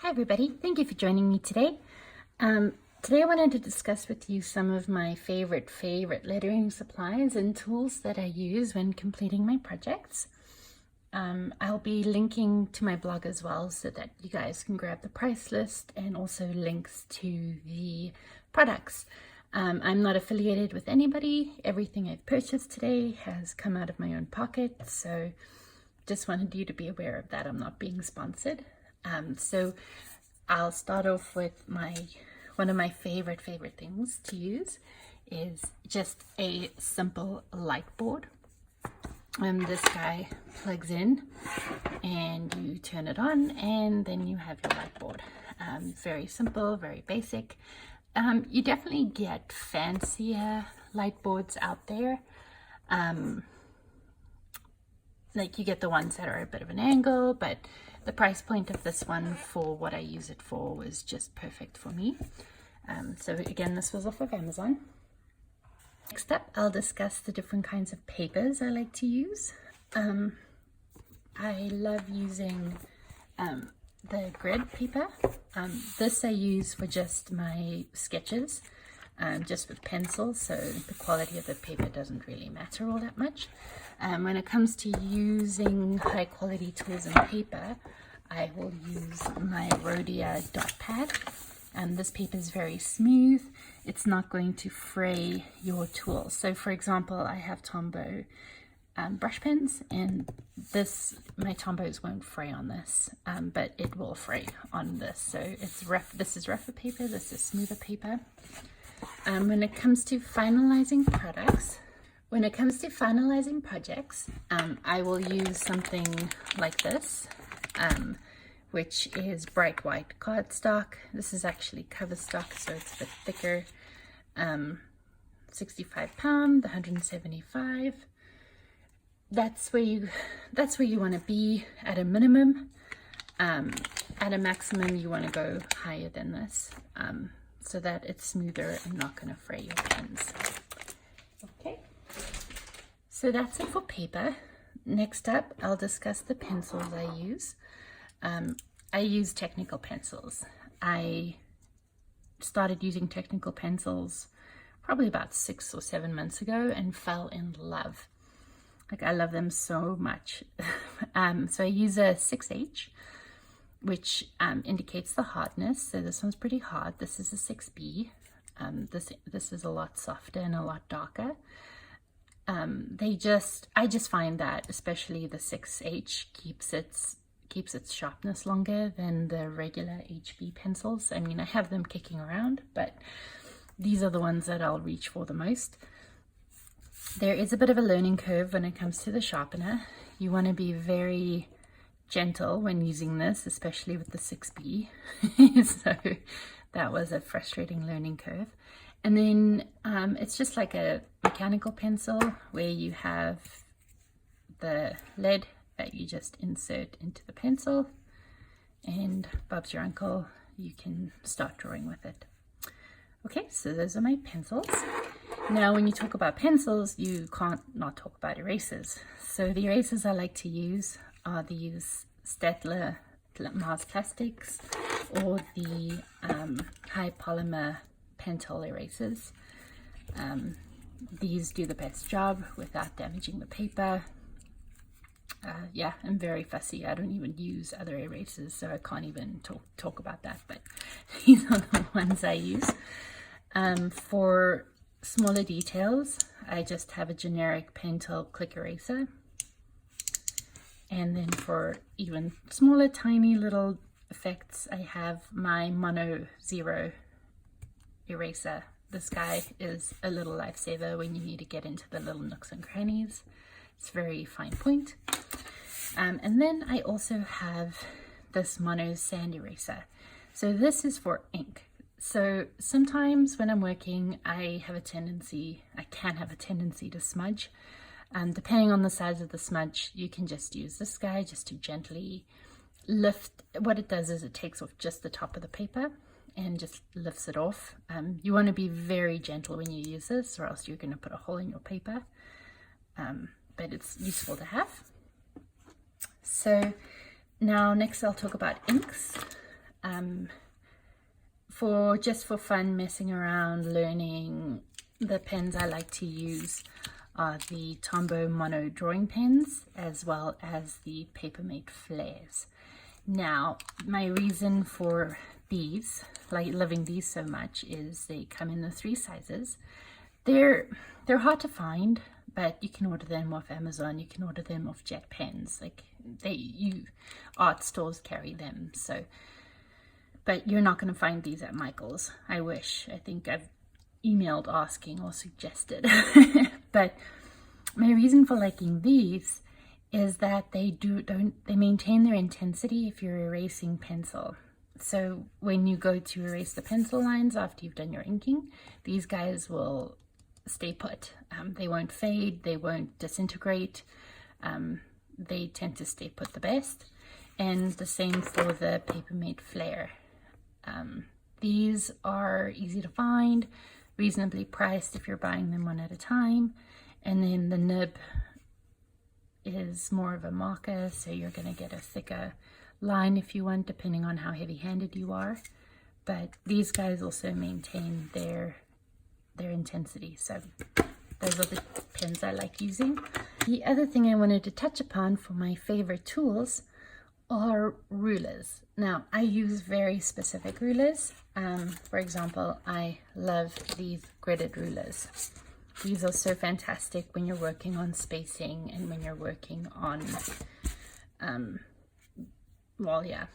Hi everybody, thank you for joining me today. Today I wanted to discuss with you some of my favorite lettering supplies and tools that I use when completing my projects. I'll be linking to my blog as well so that you guys can grab the price list and also links to the products. I'm not affiliated with anybody. Everything I've purchased today has come out of my own pocket, so just wanted you to be aware of that. I'm not being sponsored. So I'll start off with one of my favorite things to use is just a simple light board. This guy plugs in and you turn it on and then you have your light board. Very simple, very basic. You definitely get fancier light boards out there. Like you get the ones that are a bit of an angle, but the price point of this one for what I use it for was just perfect for me. So again, this was off of Amazon. Next up, I'll discuss the different kinds of papers I like to use. I love using the grid paper. This I use for just my sketches, just with pencils, so the quality of the paper doesn't really matter all that much. When it comes to using high quality tools and paper, I will use my Rhodia dot pad. This paper is very smooth. It's not going to fray your tool. So for example, I have Tombow brush pens, and my Tombows won't fray on this, but it will fray on this. So it's rough. This is rougher paper, this is smoother paper. When it comes to finalizing projects, I will use something like this, which is bright white cardstock. This is actually cover stock, so it's a bit thicker. 65 pound, 175. That's where you want to be at a minimum. At a maximum, you want to go higher than this, so that it's smoother and not going to fray your pens. Okay. So that's it for paper. Next up, I'll discuss the pencils I use. I use Technical pencils. I started using Technical pencils probably about 6 or 7 months ago and fell in love. Like, I love them so much. So I use a 6H, which indicates the hardness. So this one's pretty hard. This is a 6B. This is a lot softer and a lot darker. I just find that especially the 6H keeps its sharpness longer than the regular HB pencils. I mean, I have them kicking around, but these are the ones that I'll reach for the most. There is a bit of a learning curve when it comes to the sharpener. You want to be very gentle when using this, especially with the 6B. So that was a frustrating learning curve. And then it's just like a mechanical pencil where you have the lead that you just insert into the pencil, and Bob's your uncle, you can start drawing with it. Okay, so those are my pencils. Now, when you talk about pencils, you can't not talk about erasers. So the erasers I like to use are these Staedtler Mars Plastics or the high polymer Pentel erasers. These do the best job without damaging the paper. Yeah, I'm very fussy. I don't even use other erasers, so I can't even talk about that, but these are the ones I use. For smaller details, I just have a generic Pentel Click Eraser. And then for even smaller, tiny little effects, I have my Mono Zero eraser. This guy is a little lifesaver when you need to get into the little nooks and crannies. It's very fine point. And then I also have this Mono Sand Eraser. So this is for ink. So sometimes when I'm working, I can have a tendency to smudge. Depending on the size of the smudge, you can just use this guy just to gently lift. What it does is it takes off just the top of the paper and just lifts it off. You want to be very gentle when you use this, or else you're going to put a hole in your paper. But it's useful to have. So now next I'll talk about inks. for fun, messing around, learning, the pens I like to use are the Tombow Mono drawing pens, as well as the Papermate flares. Now, my reason for these, like loving these so much, is they come in the 3 sizes. They're hard to find, but you can order them off Amazon. You can order them off Jet Pens. Like art stores carry them. So, but you're not going to find these at Michael's. I wish. I think I've emailed asking or suggested. But my reason for liking these is that they maintain their intensity if you're erasing pencil. So when you go to erase the pencil lines after you've done your inking, these guys will stay put. They won't fade, they won't disintegrate. They tend to stay put the best. And the same for the Papermate flare. These are easy to find, reasonably priced if you're buying them one at a time. And then the nib is more of a marker, so you're going to get a thicker line if you want, depending on how heavy-handed you are. But these guys also maintain their intensity, so those are the pens I like using. The other thing I wanted to touch upon for my favorite tools are rulers. Now, I use very specific rulers. For example, I love these gridded rulers. These are so fantastic when you're working on spacing and when you're working on,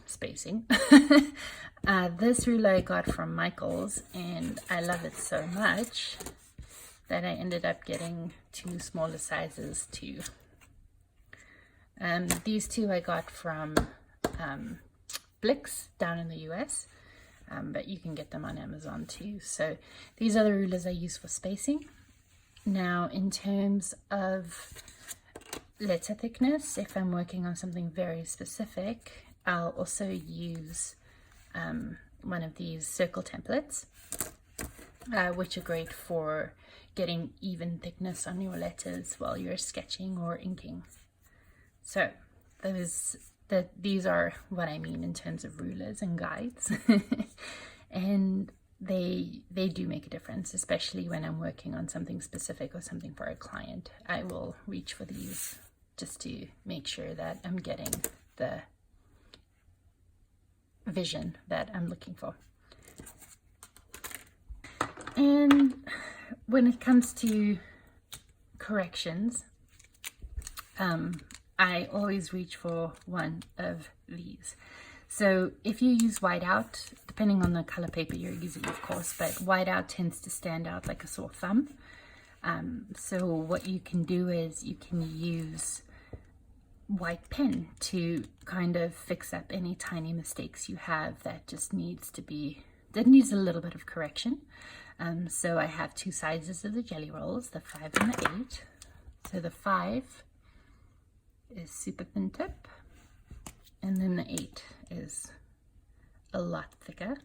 spacing. This ruler I got from Michael's, and I love it so much that I ended up getting 2 smaller sizes too. These 2 I got from Blix down in the US, but you can get them on Amazon too. So these are the rulers I use for spacing. Now, in terms of letter thickness, if I'm working on something very specific, I'll also use one of these circle templates, which are great for getting even thickness on your letters while you're sketching or inking. So these are what I mean in terms of rulers and guides. And they do make a difference, especially when I'm working on something specific or something for a client. I will reach for these just to make sure that I'm getting the vision that I'm looking for. And when it comes to corrections, I always reach for one of these. So if you use whiteout, depending on the color paper you're using, of course, but whiteout tends to stand out like a sore thumb. So what you can do is you can use white pen to kind of fix up any tiny mistakes you have that just needs a little bit of correction. So I have 2 sizes of the jelly rolls, the 5 and the 8. So the 5 is super thin tip, and then the 8 is a lot thicker.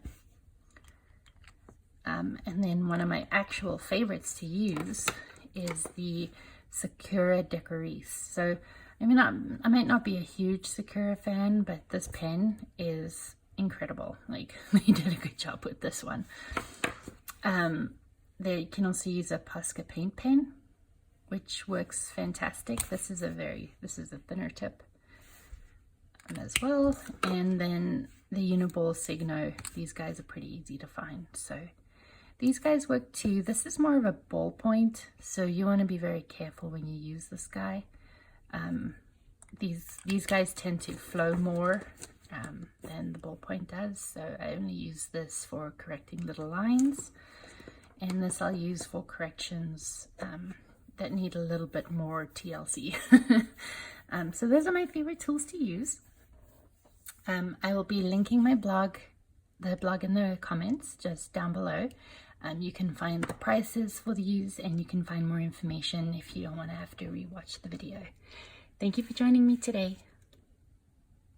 And then one of my actual favorites to use is the Sakura Decorise. So I might not be a huge Sakura fan, but this pen is incredible. Like, they did a good job with this one. They can also use a Posca paint pen, which works fantastic. This is a thinner tip as well. And then the Uniball Signo, these guys are pretty easy to find. So these guys work too. This is more of a ballpoint, so you want to be very careful when you use this guy. These guys tend to flow more than the ballpoint does, so I only use this for correcting little lines, and this I'll use for corrections that need a little bit more TLC. So those are my favorite tools to use. I will be linking my blog, the blog in the comments just down below. You can find the prices for these, and you can find more information if you don't want to have to rewatch the video. Thank you for joining me today.